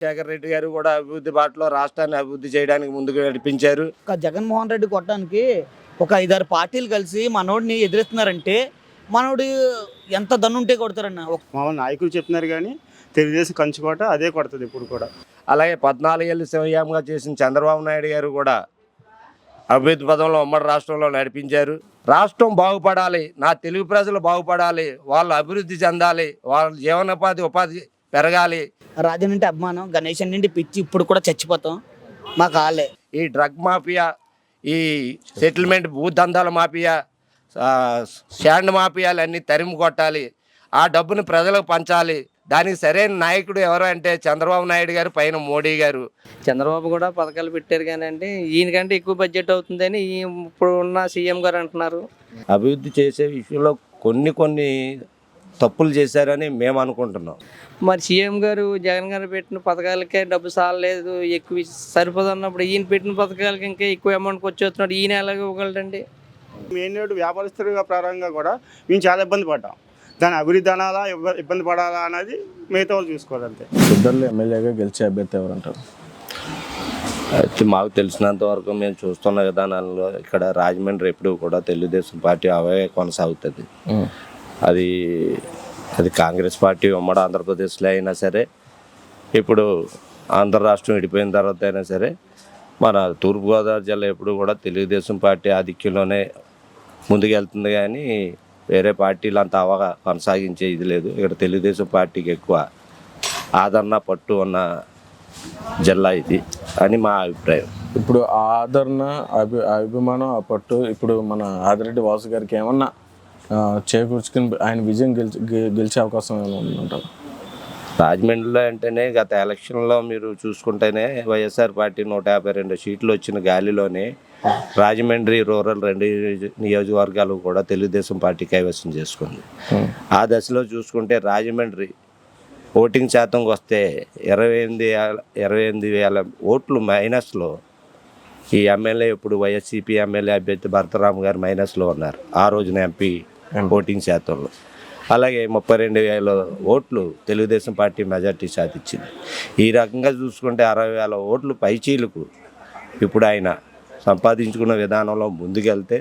శేఖర్ రెడ్డి గారు కూడా అభివృద్ధి బాటలో రాష్ట్రాన్ని అభివృద్ధి చేయడానికి ముందుకు నడిపించారు. జగన్మోహన్ రెడ్డి కొట్టడానికి ఒక 5-6 పార్టీలు కలిసి మనోడిని ఎదిరిస్తున్నారంటే మనోడు ఎంత దన్నుంటే కొడతారన్న. మామూలు నాయకులు చెప్తున్నారు కానీ తెలుగుదేశం కంచుకోట అదే కొడుతుంది ఇప్పుడు కూడా. అలాగే 14 ఏళ్ళు సీఎంగా చేసిన చంద్రబాబు నాయుడు గారు కూడా అభివృద్ధి పదంలో ఉమ్మడి రాష్ట్రంలో నడిపించారు. రాష్ట్రం బాగుపడాలి, నా తెలుగు ప్రజలు బాగుపడాలి, వాళ్ళు అభివృద్ధి చెందాలి, వాళ్ళ జీవనోపాధి ఉపాధి పెరగాలి. రాజన్ అంటే అభిమానం, గణేష్ నుండి పిచ్చి, ఇప్పుడు కూడా చచ్చిపోతాం మా కాలే. ఈ డ్రగ్ మాఫియా, ఈ సెటిల్మెంట్ భూదందాల మాఫియా, శాండ్ మాఫియాలు అన్నీ తరిమి కొట్టాలి, ఆ డబ్బుని ప్రజలకు పంచాలి. దానికి సరైన నాయకుడు ఎవరు అంటే చంద్రబాబు నాయుడు గారు, పైన మోడీ గారు. చంద్రబాబు కూడా పథకాలు పెట్టారు కానీ అంటే ఈయనకంటే ఎక్కువ బడ్జెట్ అవుతుందని ఇప్పుడు ఉన్న సీఎం గారు అంటున్నారు. అభివృద్ధి చేసే విషయంలో కొన్ని తప్పులు చేశారని మేము అనుకుంటున్నాం. మరి సీఎం గారు జగన్ గారు పెట్టిన పథకాలకే డబ్బు సాలలేదు, ఎక్కువ సరిపోదు అన్నప్పుడు ఈయన పెట్టిన పథకాలకి ఇంకా ఎక్కువ అమౌంట్కి వచ్చేస్తున్నాడు. ఈయన ఎలాగ ఇవ్వగలడండి? మెయిన్ వ్యాపారస్తులుగా ప్రారంభంగా కూడా మేము చాలా ఇబ్బంది పడ్డాం. దాని అభివృద్ధి అనాలా ఇబ్బంది పడాలా అనేది మిగతా వాళ్ళు చూసుకోవాలంతే. ఇద్దరు ఎమ్మెల్యేగా గెలిచే అభ్యర్థి ఎవరంటారు? అయితే మాకు తెలిసినంత వరకు మేము చూస్తున్న విధానాల్లో ఇక్కడ రాజమండ్రి ఎప్పుడు కూడా తెలుగుదేశం పార్టీ అవే కొనసాగుతుంది. అది కాంగ్రెస్ పార్టీ ఉమ్మడి ఆంధ్రప్రదేశ్లో అయినా సరే, ఇప్పుడు ఆంధ్ర రాష్ట్రం విడిపోయిన తర్వాత అయినా సరే, మన తూర్పుగోదావరి జిల్లా ఎప్పుడు కూడా తెలుగుదేశం పార్టీ ఆధిక్యంలోనే ముందుకెళ్తుంది. కానీ వేరే పార్టీలు అంత అవగా కొనసాగించే ఇది లేదు. ఇక్కడ తెలుగుదేశం పార్టీకి ఎక్కువ ఆదరణ పట్టు ఉన్న జిల్లా ఇది అని మా అభిప్రాయం. ఇప్పుడు ఆదరణ అభిమానం ఆ పట్టు ఇప్పుడు మన ఆదిరెడ్డి వాసు గారికి ఏమన్నా చేకూర్చుకుని ఆయన విజయం గెలిచే అవకాశం ఏమైనా ఉందంటారు? రాజమండ్రిలో అంటేనే గత ఎలక్షన్లో మీరు చూసుకుంటేనే వైఎస్ఆర్ పార్టీ 152 సీట్లు వచ్చిన గాలిలోనే రాజమండ్రి రూరల్ 2 నియోజకవర్గాలు కూడా తెలుగుదేశం పార్టీ కైవసం చేసుకుంది. ఆ దశలో చూసుకుంటే రాజమండ్రి ఓటింగ్ శాతంకి వస్తే 28,000 ఓట్లు మైనస్లో ఈ ఎమ్మెల్యే, ఇప్పుడు వైఎస్సీపీ ఎమ్మెల్యే అభ్యర్థి భరతరామ్ గారు మైనస్లో ఉన్నారు ఆ రోజున ఎంపీ ఓటింగ్ శాతంలో. అలాగే 32,000 ఓట్లు తెలుగుదేశం పార్టీ మెజార్టీ సాధించింది. ఈ రకంగా చూసుకుంటే 60,000 ఓట్లు పైచీలకు ఇప్పుడు ఆయన సంపాదించుకున్న విధానంలో ముందుకెళ్తే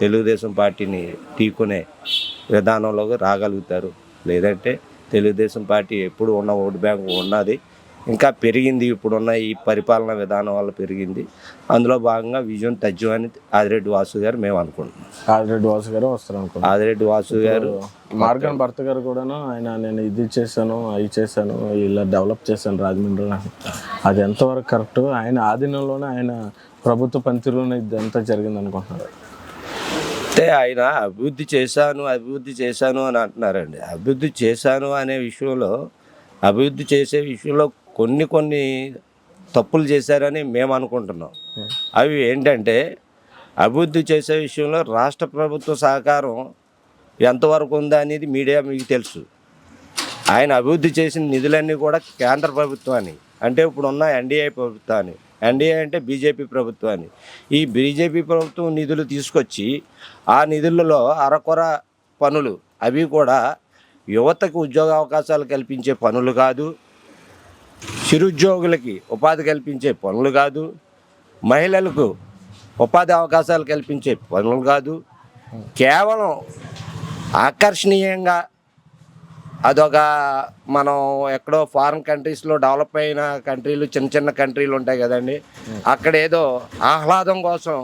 తెలుగుదేశం పార్టీని ఢీకొనే విధానంలోకి రాగలుగుతారు. లేదంటే తెలుగుదేశం పార్టీ ఎప్పుడు ఉన్న ఓటు బ్యాంకు ఉన్నది, ఇంకా పెరిగింది. ఇప్పుడున్న ఈ పరిపాలన విధానం వల్ల పెరిగింది. అందులో భాగంగా విజయం తథ్యం అని ఆదిరెడ్డి వాసు గారు మేము అనుకుంటున్నాం. ఆదిరెడ్డి వాసు గారు వస్తారు అనుకుంటున్నాం. ఆదిరెడ్డి వాసు గారు, మార్గన్ భర్త గారు కూడాను ఆయన నేను ఇది చేశాను, అవి చేశాను, ఇలా డెవలప్ చేశాను రాజమండ్రిలో, అది ఎంతవరకు కరెక్ట్? ఆయన ఆధీనంలోనే ఆయన ప్రభుత్వ పనితీరులోనే ఇదంతా జరిగింది అనుకుంటున్నారు. అంటే ఆయన అభివృద్ధి చేశాను అని అంటున్నారండి. అభివృద్ధి చేశాను అనే విషయంలో, అభివృద్ధి చేసే విషయంలో కొన్ని తప్పులు చేశారని మేము అనుకుంటున్నాం. అవి ఏంటంటే, అభివృద్ధి చేసే విషయంలో రాష్ట్ర ప్రభుత్వ సహకారం ఎంతవరకు ఉందా అనేది మీడియా మీకు తెలుసు. ఆయన అభివృద్ధి చేసిన నిధులన్నీ కూడా కేంద్ర ప్రభుత్వాన్ని, అంటే ఇప్పుడున్న ఎన్డీఏ ప్రభుత్వాన్ని, ఎన్డీఏ అంటే బీజేపీ ప్రభుత్వాన్ని, ఈ బీజేపీ ప్రభుత్వం నిధులు తీసుకొచ్చి ఆ నిధులలో అరకొర పనులు, అవి కూడా యువతకు ఉద్యోగ అవకాశాలు కల్పించే పనులు కాదు, చిరుద్యోగులకి ఉపాధి కల్పించే పనులు కాదు, మహిళలకు ఉపాధి అవకాశాలు కల్పించే పనులు కాదు, కేవలం ఆకర్షణీయంగా అదొక మనం ఎక్కడో ఫారిన్ కంట్రీస్లో డెవలప్ అయిన కంట్రీలు, చిన్న కంట్రీలు ఉంటాయి కదండి, అక్కడ ఏదో ఆహ్లాదం కోసం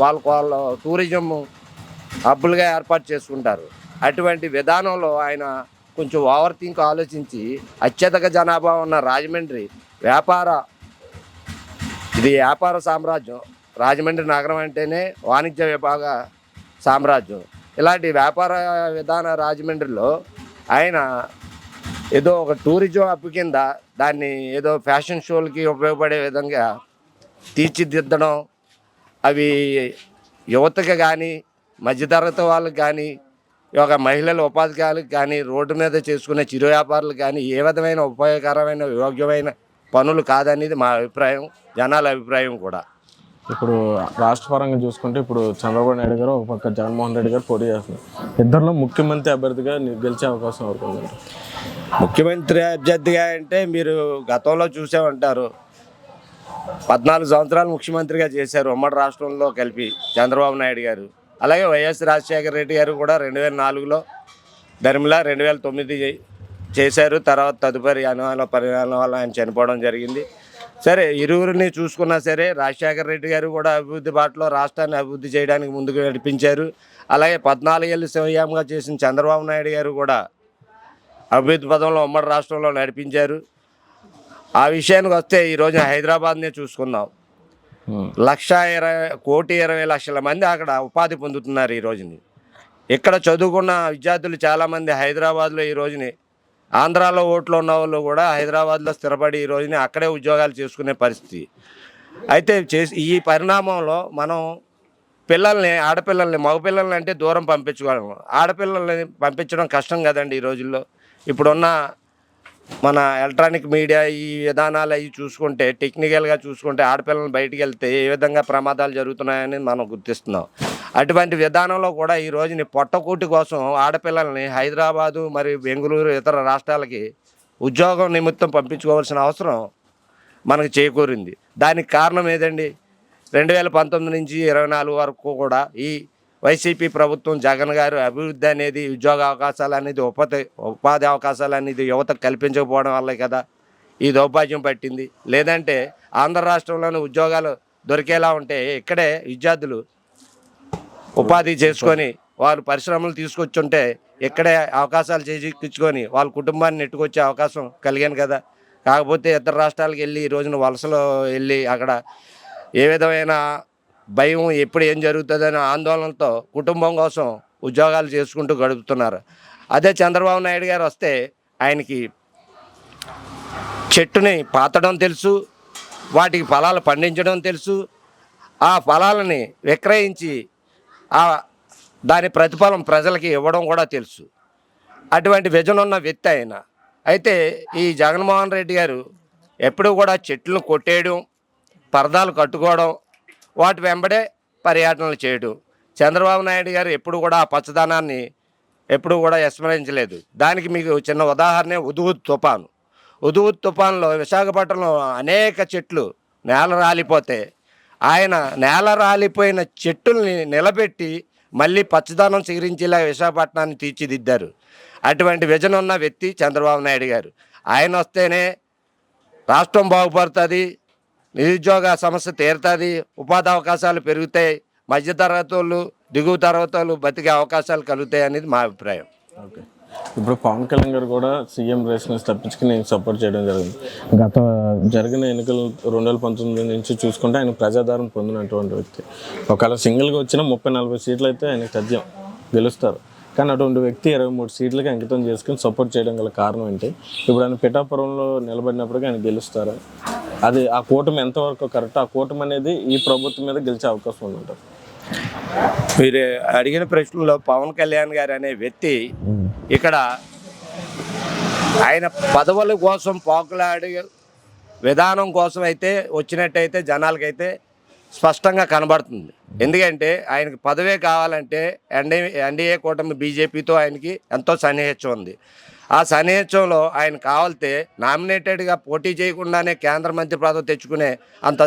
వాళ్ళు టూరిజం హబ్బులుగా ఏర్పాటు చేసుకుంటారు. అటువంటి విధానంలో ఆయన కొంచెం ఓవర్ థింక్ ఆలోచించి అత్యధిక జనాభా ఉన్న రాజమండ్రి ఇది వ్యాపార సామ్రాజ్యం. రాజమండ్రి నగరం అంటేనే వాణిజ్య విభాగ సామ్రాజ్యం. ఇలాంటి వ్యాపార విధాన రాజమండ్రిలో ఆయన ఏదో ఒక టూరిజం హబ్ కింద దాన్ని ఏదో ఫ్యాషన్ షోలకి ఉపయోగపడే విధంగా తీర్చిదిద్దడం, అవి యువతకి కానీ మధ్యతరగతి వాళ్ళకి కానీ, ఒక మహిళల ఉపాధికారులకు కానీ, రోడ్డు మీద చేసుకునే చిరు వ్యాపారులకు కానీ ఏ విధమైన ఉపయోగకరమైన యోగ్యమైన పనులు కాదనేది మా అభిప్రాయం, జనాల అభిప్రాయం కూడా. ఇప్పుడు రాష్ట్ర పరంగా చూసుకుంటే ఇప్పుడు చంద్రబాబు నాయుడు గారు, ఒక పక్క జగన్మోహన్ రెడ్డి గారు పోటీ చేస్తున్నారు. ఇద్దరిలో ముఖ్యమంత్రి అభ్యర్థిగా గెలిచే అవకాశం ఎవరికి ఉందండి? ముఖ్యమంత్రి అభ్యర్థిగా అంటే మీరు గతంలో చూసే ఉంటారు. 14 సంవత్సరాలు ముఖ్యమంత్రిగా చేశారు ఉమ్మడి రాష్ట్రంలో కలిపి చంద్రబాబు నాయుడు గారు. అలాగే వైఎస్ రాజశేఖర రెడ్డి గారు కూడా 2004లో ధర్మిలా 2009 చేశారు. తర్వాత తదుపరి అనుమాన పరిణామాల వల్ల ఆయన చనిపోవడం జరిగింది. సరే, ఇరువురిని చూసుకున్నా సరే రాజశేఖర రెడ్డి గారు కూడా అభివృద్ధి బాటలో రాష్ట్రాన్ని అభివృద్ధి చేయడానికి ముందుకు నడిపించారు. అలాగే 14 ఏళ్ళు సీఎంగా చేసిన చంద్రబాబు నాయుడు గారు కూడా అభివృద్ధి పదంలో ఉమ్మడి రాష్ట్రంలో నడిపించారు. ఆ విషయానికి వస్తే ఈరోజు హైదరాబాద్నే చూసుకుందాం. 1,20,20,00,000 మంది అక్కడ ఉపాధి పొందుతున్నారు ఈ రోజుని. ఇక్కడ చదువుకున్న విద్యార్థులు చాలామంది హైదరాబాద్లో ఈ రోజుని, ఆంధ్రాలో ఓట్లు ఉన్న వాళ్ళు కూడా హైదరాబాద్లో స్థిరపడి ఈ రోజుని అక్కడే ఉద్యోగాలు చేసుకునే పరిస్థితి. అయితే ఈ పరిణామంలో మనం ఆడపిల్లల్ని మగపిల్లల్ని అంటే దూరం పంపించుకోగలం. ఆడపిల్లల్ని పంపించడం కష్టం కదండి ఈ రోజుల్లో. ఇప్పుడున్న మన ఎలక్ట్రానిక్ మీడియా ఈ విధానాలు అవి చూసుకుంటే, టెక్నికల్గా చూసుకుంటే ఆడపిల్లలు బయటికి వెళ్తే ఏ విధంగా ప్రమాదాలు జరుగుతున్నాయని మనం గుర్తిస్తున్నాం. అటువంటి విధానంలో కూడా ఈ రోజుని పొట్టకూటి కోసం ఆడపిల్లల్ని హైదరాబాదు మరియు బెంగళూరు ఇతర రాష్ట్రాలకి ఉద్యోగం నిమిత్తం పంపించుకోవాల్సిన అవసరం మనకు చేకూరింది. దానికి కారణం ఏదండి? 2019 నుంచి 24 వరకు కూడా ఈ వైసీపీ ప్రభుత్వం జగన్ గారు అభివృద్ధి అనేది, ఉద్యోగ అవకాశాలు అనేది, ఉపాధి అవకాశాలు అనేది యువతకు కల్పించకపోవడం వల్లే కదా ఈ దౌర్భాగ్యం పట్టింది. లేదంటే ఆంధ్ర రాష్ట్రంలోని ఉద్యోగాలు దొరికేలా ఉంటే ఇక్కడే విద్యార్థులు ఉపాధి చేసుకొని వారు పరిశ్రమలు తీసుకొచ్చుంటే ఇక్కడే అవకాశాలు చేజిక్కించుకొని వాళ్ళ కుటుంబాన్ని నెట్టుకొచ్చే అవకాశం కలిగాను కదా. కాకపోతే ఇతర రాష్ట్రాలకు వెళ్ళి ఈ రోజున వలసలో వెళ్ళి అక్కడ ఏ విధమైన భయం, ఎప్పుడు ఏం జరుగుతుందనే ఆందోళనతో కుటుంబం కోసం ఉద్యోగాలు చేసుకుంటూ గడుపుతున్నారు. అదే చంద్రబాబు నాయుడు గారు వస్తే ఆయనకి చెట్టుని పాతడం తెలుసు, వాటికి ఫలాలు పండించడం తెలుసు, ఆ ఫలాలని విక్రయించి దాని ప్రతిఫలం ప్రజలకి ఇవ్వడం కూడా తెలుసు. అటువంటి విజన్ ఉన్న వ్యక్తి ఆయన. అయితే ఈ జగన్మోహన్ రెడ్డి గారు ఎప్పుడూ కూడా చెట్లను కొట్టేయడం, పరదాలు కట్టుకోవడం, వాటి వెంబడే పర్యటనలు చేయడం. చంద్రబాబు నాయుడు గారు ఎప్పుడు కూడా ఆ పచ్చదనాన్ని ఎప్పుడు కూడా విస్మరించలేదు. దానికి మీకు చిన్న ఉదాహరణ హుదూద్ తుఫాన్లో విశాఖపట్నంలో అనేక చెట్లు నేల రాలిపోతే ఆయన నేల రాలిపోయిన చెట్టుల్ని నిలబెట్టి మళ్ళీ పచ్చదనం చిగురించేలా విశాఖపట్నాన్ని తీర్చిదిద్దారు. అటువంటి విజన్ ఉన్న వ్యక్తి చంద్రబాబు నాయుడు గారు. ఆయన వస్తేనే రాష్ట్రం బాగుపడుతుంది, నిరుద్యోగ సమస్య తీరుతుంది, ఉపాధి అవకాశాలు పెరుగుతాయి, మధ్యతరగతి వాళ్ళు, దిగువ తరగతి వాళ్ళు బతికే అవకాశాలు కలుగుతాయి అనేది మా అభిప్రాయం. ఓకే, ఇప్పుడు పవన్ కళ్యాణ్ గారు కూడా సీఎం రేస్ నుంచి తప్పించుకుని నేను సపోర్ట్ చేయడం జరిగింది. జరిగిన ఎన్నికలు 2019 నుంచి చూసుకుంటే ఆయన ప్రజాదరణ పొందినటువంటి వ్యక్తి. ఒకవేళ సింగిల్గా వచ్చిన 30-40 సీట్లు అయితే ఆయన తథ్యం గెలుస్తారు. కానీ అటువంటి వ్యక్తి 23 సీట్లకి అంకితం చేసుకుని సపోర్ట్ చేయడం గల కారణం ఏంటి? ఇప్పుడు ఆయన పిఠాపురంలో నిలబడినప్పటికీ ఆయన గెలుస్తారా? అది ఆ కూటమి ఎంతవరకు కరెక్ట్? ఆ కూటమి అనేది ఈ ప్రభుత్వం మీద గెలిచే అవకాశం ఉందంటారు? మీరు అడిగిన ప్రశ్నలో పవన్ కళ్యాణ్ గారు అనే వ్యక్తి ఇక్కడ ఆయన పదవుల కోసం పాకులాడే విధానం కోసం అయితే వచ్చినట్టయితే జనాలకైతే స్పష్టంగా కనబడుతుంది. ఎందుకంటే ఆయనకి పదవే కావాలంటే ఎన్డీఏ కూటమి బీజేపీతో ఆయనకి ఎంతో సన్నిహిత్యం ఉంది. ఆ సన్నిహిత్యంలో ఆయన కావాలితే నామినేటెడ్గా పోటీ చేయకుండానే కేంద్ర మంత్రి పదవి తెచ్చుకునే అంత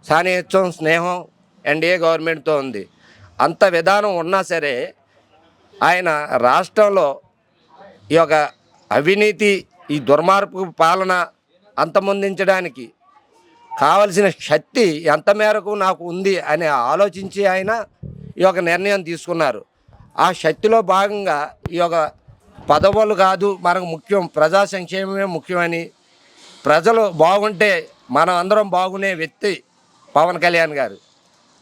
సన్నిహిత్యం, స్నేహం ఎన్డీఏ గవర్నమెంట్తో ఉంది. అంత విధానం ఉన్నా సరే ఆయన రాష్ట్రంలో ఈ యొక్క అవినీతి, ఈ దుర్మార్గపు పాలన అంతమొందించడానికి కావలసిన శక్తి ఎంత మేరకు నాకు ఉంది అని ఆలోచించి ఆయన ఈ యొక్క నిర్ణయం తీసుకున్నారు. ఆ శక్తిలో భాగంగా ఈ యొక్క పదవులు కాదు మనకు ముఖ్యం, ప్రజా సంక్షేమమే ముఖ్యమని, ప్రజలు బాగుంటే మనం అందరం బాగునే వ్యక్తి పవన్ కళ్యాణ్ గారు.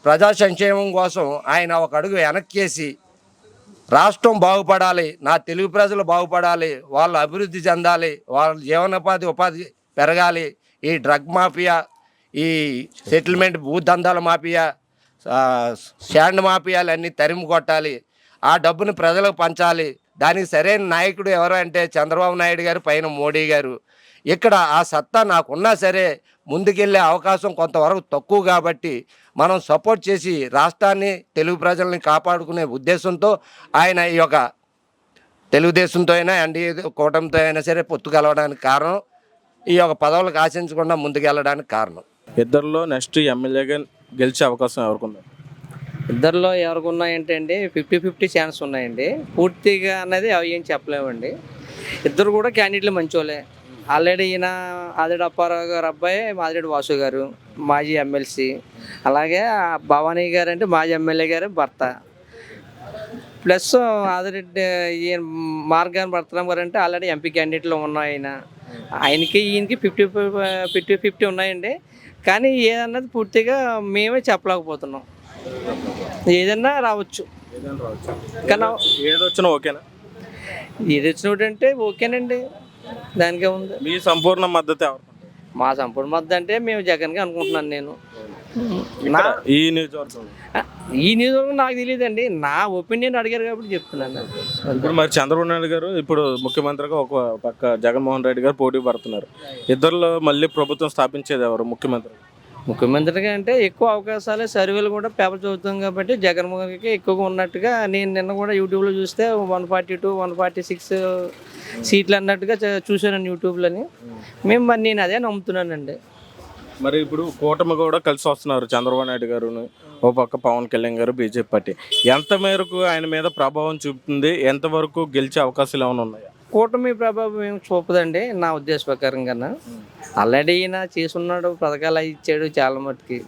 ప్రజా సంక్షేమం కోసం ఆయన ఒక అడుగు వెనక్కేసి రాష్ట్రం బాగుపడాలి, నా తెలుగు ప్రజలు బాగుపడాలి, వాళ్ళు అభివృద్ధి చెందాలి, వాళ్ళ ఉపాధి పెరగాలి, ఈ డ్రగ్ మాఫియా, ఈ సెటిల్మెంట్ భూదందాల మాఫియా, శాండ్ మాఫియాలు అన్నీ తరిమి కొట్టాలి, ఆ డబ్బుని ప్రజలకు పంచాలి. దానికి సరైన నాయకుడు ఎవరు అంటే చంద్రబాబు నాయుడు గారు, పైన మోడీ గారు. ఇక్కడ ఆ సత్తా నాకున్నా సరే ముందుకెళ్ళే అవకాశం కొంతవరకు తక్కువ కాబట్టి మనం సపోర్ట్ చేసి రాష్ట్రాన్ని, తెలుగు ప్రజల్ని కాపాడుకునే ఉద్దేశంతో ఆయన ఈ యొక్క తెలుగుదేశంతో అయినా ఎన్డీఏ కూటమితో అయినా సరే పొత్తు కలవడానికి కారణం ఈ యొక్క పదవులకు ఆశించకుండా ముందుకెళ్ళడానికి కారణం. ఇద్దరిలో నెక్స్ట్ ఎమ్మెల్యేగా గెలిచే అవకాశం ఎవరికి ఉంది? ఇద్దరిలో ఎవరికి ఉన్నాయంటే అండి 50-50 ఛాన్స్ ఉన్నాయండి. పూర్తిగా అనేది అవి ఏం చెప్పలేమండి. ఇద్దరు కూడా క్యాండిడేట్లు మంచోళ్ళే. ఆల్రెడీ ఈయన ఆదిరెడ్డి అప్పారావు గారు అబ్బాయి మాదిరెడ్డి వాసు గారు మాజీ ఎమ్మెల్సీ, అలాగే భవానీ గారు అంటే మాజీ ఎమ్మెల్యే గారు భర్త, ప్లస్ ఆదిరెడ్డి ఈయన మార్గాన్ భర్తరామ్ గారు అంటే ఆల్రెడీ ఎంపీ క్యాండిడేట్లో ఉన్నాయి. ఆయనకి ఈయనకి 50-50 ఉన్నాయండి. కానీ ఏదన్నది పూర్తిగా మేమే చెప్పలేకపోతున్నాం. ఏదన్నా రావచ్చు కానీ ఏది వచ్చినా ఓకేనా? ఏది వచ్చినట్టు ఓకేనండి, దానికే ఉంది. మీ సంపూర్ణ మద్దతు ఎవరు? మా సంపూర్ణ మద్దతు అంటే మేము జగన్గా అనుకుంటున్నాను. నేను ఈ నియోజకవర్గం ఈ నియోజకవర్గం నాకు తెలియదండి, నా ఒపీనియన్ అడిగారు కాబట్టి చెప్తున్నాను. ఇప్పుడు మరి చంద్రబాబు నాయుడు గారు ఇప్పుడు ముఖ్యమంత్రిగా ఒక పక్క జగన్మోహన్ రెడ్డి గారు పోటీ పడుతున్నారు. ఇద్దరిలో మళ్ళీ ప్రభుత్వం స్థాపించేది ఎవరు ముఖ్యమంత్రిగా అంటే ఎక్కువ అవకాశాలు సర్వేలు కూడా పేపర్ చదువుతాం కాబట్టి జగన్మోహన్కి ఎక్కువగా ఉన్నట్టుగా నేను నిన్న కూడా యూట్యూబ్లో చూస్తే 142-146 సీట్లు అన్నట్టుగా చూశాను యూట్యూబ్లోని. మరి నేను అదే నమ్ముతున్నానండి. మరి ఇప్పుడు కూటమి కూడా కలిసి వస్తున్నారు, చంద్రబాబు నాయుడు గారు ఓ పక్క పవన్ కళ్యాణ్ గారు బీజేపీ పార్టీ. ఎంత మేరకు ఆయన మీద ప్రభావం చూపుతుంది? ఎంతవరకు గెలిచే అవకాశాలు ఏమైనా ఉన్నాయా? కూటమి ప్రభావం ఏం చూపదండి నా ఉద్దేశ ప్రకారంగా. ఆల్రెడీ ఈయన చేసున్నాడు, పథకాలు అవి ఇచ్చాడు చాలా మట్టుకి.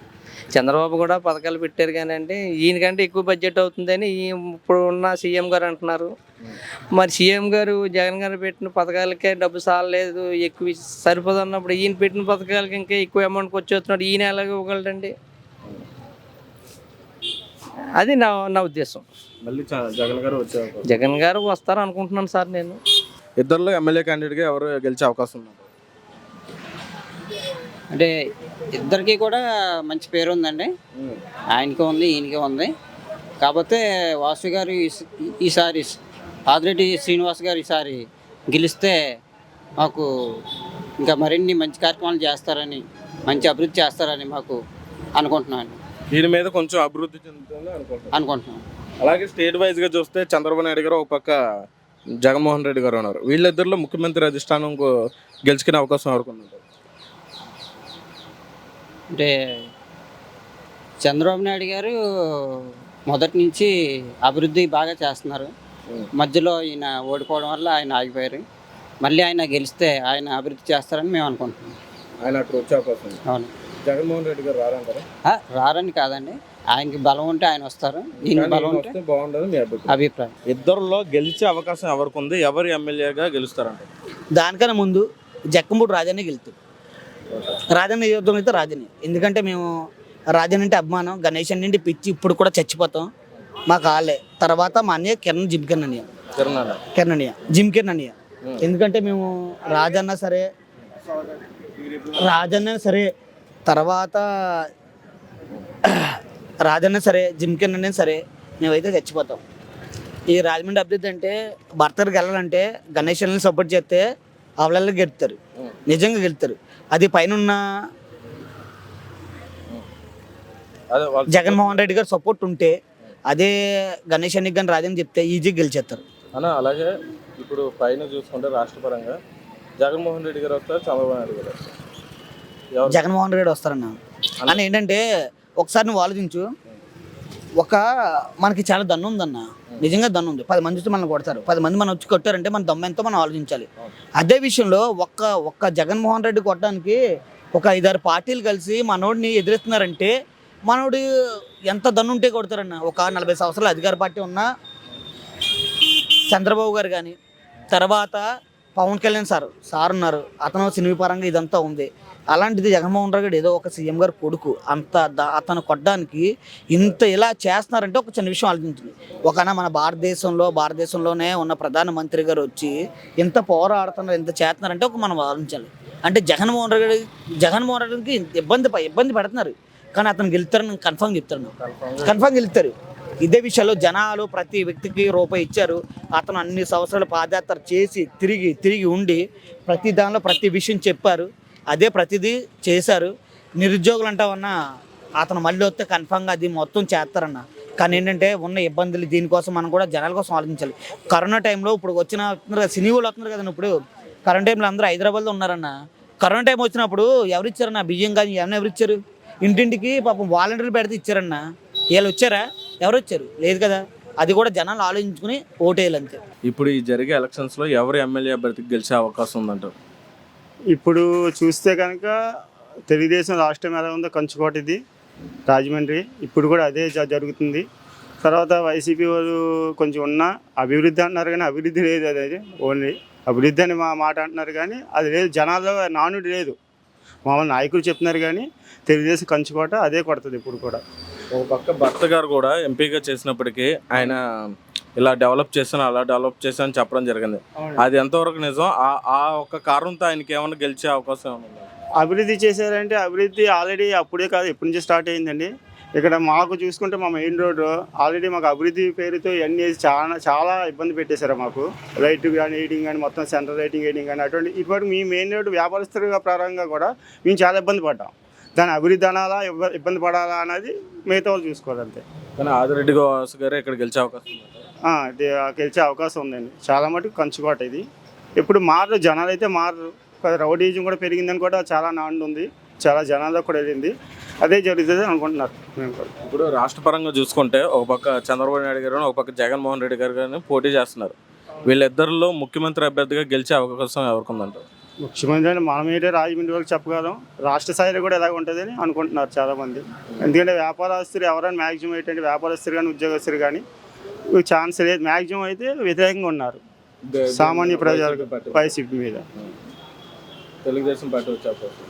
చంద్రబాబు కూడా పథకాలు పెట్టారు కానీ అంటే ఈయనకంటే ఎక్కువ బడ్జెట్ అవుతుందని ఇప్పుడు ఉన్న సీఎం గారు అంటున్నారు. మరి సీఎం గారు జగన్ గారు పెట్టిన పథకాలకే డబ్బు సాలలేదు, ఎక్కువ సరిపోదు అన్నప్పుడు ఈయన పెట్టిన పథకాలకి ఇంకా ఎక్కువ అమౌంట్కి వచ్చేస్తున్నాడు. ఈయన ఎలాగ ఇవ్వగలడండి? అది నా ఉద్దేశం. మళ్ళీ జగన్ గారు వస్తారు అనుకుంటున్నాను సార్ నేను. ఇద్దరిలో ఎమ్మెల్యే క్యాండిడేట్గా ఎవరు గెలిచే అవకాశం ఉన్నారు? అంటే ఇద్దరికి కూడా మంచి పేరు ఉందండి. ఆయనకి ఉంది, ఈయనకి ఉంది. కాకపోతే వాసు గారు ఈసారి ఆదిరెడ్డి శ్రీనివాస్ గారు ఈసారి గెలిస్తే మాకు ఇంకా మరిన్ని మంచి కార్యక్రమాలు చేస్తారని, మంచి అభివృద్ధి చేస్తారని మాకు అనుకుంటున్నాను. దీని మీద కొంచెం అభివృద్ధి చెందుతుందని అనుకుంటున్నాను. అలాగే స్టేట్ వైజ్గా చూస్తే చంద్రబాబు నాయుడు గారు ఒక పక్క జగన్మోహన్ రెడ్డి గారు ఉన్నారు. వీళ్ళిద్దరిలో ముఖ్యమంత్రి అధిష్టానం గెలుచుకునే అవకాశం ఎవరికి ఉంది? అంటే చంద్రబాబు నాయుడు గారు మొదటి నుంచి అభివృద్ధి బాగా చేస్తున్నారు. మధ్యలో ఈయన ఓడిపోవడం వల్ల ఆయన ఆగిపోయారు. మళ్ళీ ఆయన గెలిస్తే ఆయన అభివృద్ధి చేస్తారని మేము అనుకుంటున్నాం. ఆయన అక్కడ వచ్చే అవకాశం. అవును. జగన్మోహన్ రెడ్డి గారు రారంటారా? రారని కాదండి, ఆయనకి బలం ఉంటే ఆయన వస్తారు, దీనికి బలం ఉంటే బాగుండదు మీ అభిప్రాయం. ఇద్దరులో గెలిచే అవకాశం ఎవరికి ఉంది? ఎవరు ఎమ్మెల్యేగా గెలుస్తారంట? దానికన్నా ముందు జక్కంపూడి రాజానే గెలుతాడు. రాజన్న యుద్ధం అయితే రాజని, ఎందుకంటే మేము రాజన్ అంటే అభిమానం, గణేష్ నుండి పిచ్చి, ఇప్పుడు కూడా చచ్చిపోతాం. మాకు ఆలే తర్వాత మా అన్నయ్య కిరణ్ అన్నయ్య జిమ్ కిరణ్ అన్నయ్య. ఎందుకంటే మేము రాజన్న సరే తర్వాత రాజన్న సరే జిమ్ కిరణ్ అన్నయ్య సరే మేమైతే చచ్చిపోతాం. ఈ రాజమండ్రి అభివృద్ధి అంటే భర్తకి వెళ్ళాలంటే గణేష్ అన్నని సపోర్ట్ చేస్తే అవలల్లో గెలుతారు, నిజంగా గెలుతారు. అది పైన జగన్మోహన్ రెడ్డి గారు సపోర్ట్ ఉంటే, అదే గణేష్ అన్ని కానీ రాజని చెప్తే ఈజీగా గెలిచేస్తారు అన్న. అలాగే ఇప్పుడు పైన చూసుకుంటే రాష్ట్రపరంగా జగన్మోహన్ రెడ్డి గారు వస్తారు, చంద్రబాబు నాయుడు గారు వస్తారు. జగన్మోహన్ రెడ్డి వస్తారన్న. అన్న ఏంటంటే ఒకసారి నువ్వు ఆలోచించు, మనకి చాలా దన్ను ఉందన్న, నిజంగా దన్ను ఉంది. 10 మంది వచ్చి మనం కొడతారు, 10 మంది మనం వచ్చి కొట్టారంటే మన దమ్ము ఎంతో మనం ఆలోచించాలి. అదే విషయంలో ఒక్క జగన్మోహన్ రెడ్డి కొట్టడానికి ఒక 5-6 పార్టీలు కలిసి మనోడిని ఎదిరిస్తున్నారంటే మనోడు ఎంత దన్ను ఉంటే కొడతారన్న. ఒక 40 సంవత్సరాలు అధికార పార్టీ ఉన్న చంద్రబాబు గారు కానీ, తర్వాత పవన్ కళ్యాణ్ సార్ ఉన్నారు, అతను సినిమా పరంగా ఇదంతా ఉంది. అలాంటిది జగన్మోహన్ రెడ్డి ఏదో ఒక సీఎం గారు కొడుకు, అతను కొట్టడానికి ఇంత ఇలా చేస్తున్నారంటే ఒక చిన్న విషయం ఆలోచించింది. మన భారతదేశంలోనే ఉన్న ప్రధానమంత్రి గారు వచ్చి ఇంత పోరాడుతున్నారు, ఇంత చేస్తున్నారంటే మనం ఆలోచించాలి. అంటే జగన్మోహన్ రెడ్డికి ఇబ్బంది పెడుతున్నారు, కానీ అతను గెలుతారని కన్ఫర్మ్ చెప్తారు. కన్ఫర్మ్ గెలుతారు. ఇదే విషయంలో జనాలు ప్రతి వ్యక్తికి రూపాయి ఇచ్చారు. అతను అన్ని సంవత్సరాలు పాదయాత్ర చేసి తిరిగి ఉండి ప్రతి దానిలో ప్రతి విషయం చెప్పారు, అదే ప్రతిదీ చేశారు. నిరుద్యోగులు అంటామన్నా అతను మళ్ళీ వస్తే కన్ఫర్మ్గా అది మొత్తం చేస్తారన్న. కానీ ఏంటంటే ఉన్న ఇబ్బందులు దీనికోసం మనం కూడా జనాల కోసం ఆలోచించాలి. కరోనా టైంలో ఇప్పుడు సినీ వాళ్ళు వస్తున్నారు కదండి. ఇప్పుడు కరోనా టైంలో అందరూ హైదరాబాద్లో ఉన్నారన్న. కరోనా టైం వచ్చినప్పుడు ఎవరు ఇచ్చారన్న బియ్యం కానీ ఏమన్నా ఎవరు ఇచ్చారు? ఇంటింటికి పాపం వాలంటీర్లు పెడితే ఇచ్చారన్న. వీళ్ళు వచ్చారా? ఎవరు వచ్చారు? లేదు కదా. అది కూడా జనాలు ఆలోచించుకుని ఓటేయాలి అంతే. ఇప్పుడు ఈ జరిగే ఎలక్షన్స్లో ఎవరు ఎమ్మెల్యే అభ్యర్థికి గెలిచే అవకాశం ఉందంటారు? ఇప్పుడు చూస్తే కనుక తెలుగుదేశం రాష్ట్రం ఎలా ఉందో కంచుకోట ఇది రాజమండ్రి, ఇప్పుడు కూడా అదే జరుగుతుంది. తర్వాత వైసీపీ వాళ్ళు కొంచెం ఉన్న అభివృద్ధి అంటున్నారు కానీ అభివృద్ధి లేదు. అదే ఓన్లీ అభివృద్ధి అని మాట అంటున్నారు కానీ అది లేదు. జనాల్లో నానుడి లేదు. మామూలు నాయకులు చెప్తున్నారు కానీ తెలుగుదేశం కంచుకోట అదే కొడుతుంది ఇప్పుడు కూడా. ఒక పక్క భర్త గారు కూడా ఎంపీగా చేసినప్పటికీ ఆయన ఇలా డెవలప్ చేశాను అలా డెవలప్ చేశాను అని చెప్పడం జరిగింది. అది ఎంతవరకు నిజం? ఆ ఒక్క కారణంతో ఆయనకి ఏమైనా గెలిచే అవకాశం ఏమైనా? అభివృద్ధి చేశారంటే అభివృద్ధి ఆల్రెడీ అప్పుడే కాదు, ఎప్పటి నుంచి స్టార్ట్ అయిందండి. ఇక్కడ మాకు చూసుకుంటే మా మెయిన్ రోడ్డు ఆల్రెడీ మాకు అభివృద్ధి పేరుతో ఇవన్నీ చాలా ఇబ్బంది పెట్టేశారు. మాకు లైట్ కానీ ఎయిటింగ్ కానీ మొత్తం సెంట్రల్ లైటింగ్ ఎయిటింగ్ కానీ ఇటువంటి మీ మెయిన్ రోడ్డు వ్యాపారస్తులుగా ప్రారంభంగా కూడా మేము చాలా ఇబ్బంది పడ్డాం. దాని అభివృద్ధి అనాలా ఇబ్బంది పడాలా అనేది మిగతా వాళ్ళు చూసుకోవాలి అంతే. కానీ ఆదిరెడ్డి వాసు గారు ఇక్కడ గెలిచే అవకాశం ఉంది. గెలిచే అవకాశం ఉందండి. చాలా మటుకు కంచుకోట ఇది. ఇప్పుడు మారు జనాలు అయితే మారు. రౌడీజం కూడా పెరిగిందని కూడా చాలా నాండు ఉంది. చాలా జనాల్లో కూడా వెళ్ళింది. అదే జరుగుతుంది అనుకుంటున్నారు మేము కూడా. ఇప్పుడు రాష్ట్ర పరంగా చూసుకుంటే ఒక పక్క చంద్రబాబు నాయుడు గారు ఒక పక్క జగన్మోహన్ రెడ్డి గారు కానీ పోటీ చేస్తున్నారు. వీళ్ళిద్దరిలో ముఖ్యమంత్రి అభ్యర్థిగా గెలిచే అవకాశం ఎవరికి ఉందంటారు? ముఖ్యమంత్రి అంటే మనమేంటే రాజమండ్రి వరకు చెప్పగలం. రాష్ట్ర స్థాయిలో కూడా ఎలాగ ఉంటుందని అనుకుంటున్నారు చాలామంది. ఎందుకంటే వ్యాపారస్తులు ఎవరైనా మ్యాక్సిమం ఏంటంటే వ్యాపారస్తులు కానీ ఉద్యోగస్తులు కానీ ఛాన్స్ లేదు. మ్యాక్సిమం అయితే వ్యతిరేకంగా ఉన్నారు సామాన్య ప్రజలకు వైసీపీ మీద. తెలుగుదేశం పార్టీ వచ్చే అవకాశం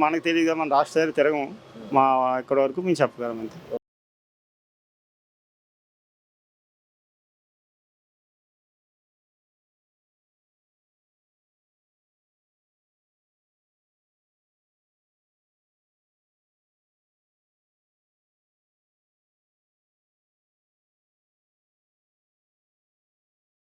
మనకు తెలియదు, మన రాష్ట్ర స్థాయిలో తిరగము. మా ఇక్కడ వరకు మేము చెప్పగలం అంతే.